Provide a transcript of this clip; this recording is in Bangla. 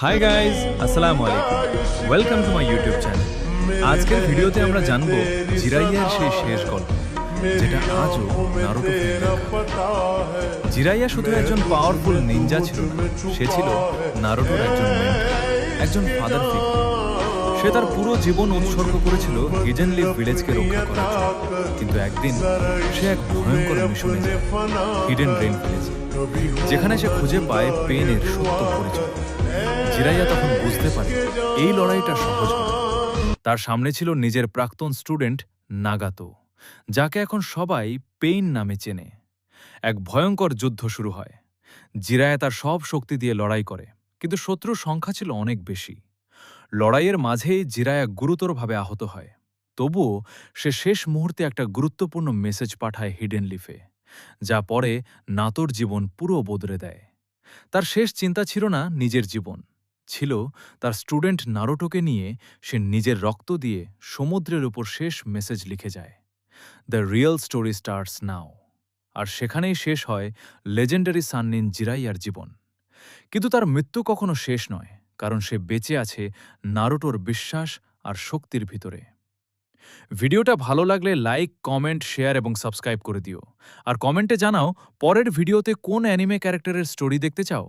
হাই গাইজ, আসসালামু আলাইকুম। Welcome to my YouTube channel. আজকের ভিডিওতে আমরা জানব জিরাইয়ার সেই শেষ গল্প, যেটা আজও নারুটো জিরাইয়া শুধু একজন পাওয়ারফুল নিনজা ছিল না, সে ছিল নারুটোর একজন মেন্টর, একজন ফাদার ফিগার। সে তার পুরো জীবন উৎসর্গ করেছিল হিডেন লিফ ভিলেজকে রক্ষা করার জন্য। কিন্তু একদিন সে এক ভয়ঙ্কর মিশনে যায়, হিডেন রেন ভিলেজে, যেখানে সে খুঁজে পায় পেনের সত্য পরিচয়। জিরাইয়া তখন বুঝতে পারে এই লড়াইটা সহজ হবে না। তার সামনে ছিল নিজের প্রাক্তন স্টুডেন্ট নাগাতো, যাকে এখন সবাই পেইন নামে চেনে। এক ভয়ঙ্কর যুদ্ধ শুরু হয়। জিরায়া তার সব শক্তি দিয়ে লড়াই করে, কিন্তু শত্রুর সংখ্যা ছিল অনেক বেশি। লড়াইয়ের মাঝেই জিরায়া গুরুতরভাবে আহত হয়। তবুও সে শেষ মুহূর্তে একটা গুরুত্বপূর্ণ মেসেজ পাঠায় হিডেন লিফে, যা পরে নাতোর জীবন পুরো বদলে দেয়। তার শেষ চিন্তা ছিল না নিজের জীবন, ছিল তার স্টুডেন্ট নারুটোকে নিয়ে সে নিজের রক্ত দিয়ে সমুদ্রের উপর শেষ মেসেজ লিখে যায়, the real story starts now. আর সেখানেই শেষ হয় লেজেন্ডারি সান্নিন জিরাইয়ার জীবন। কিন্তু তার মৃত্যু কখনো শেষ নয়, কারণ সে বেঁচে আছে নারুটোর বিশ্বাস আর শক্তির ভিতরে। ভিডিওটা ভালো লাগলে লাইক, কমেন্ট, শেয়ার এবং সাবস্ক্রাইব করে দিও। আর কমেন্টে জানাও পরের ভিডিওতে কোন অ্যানিমে ক্যারেক্টারের স্টোরি দেখতে চাও।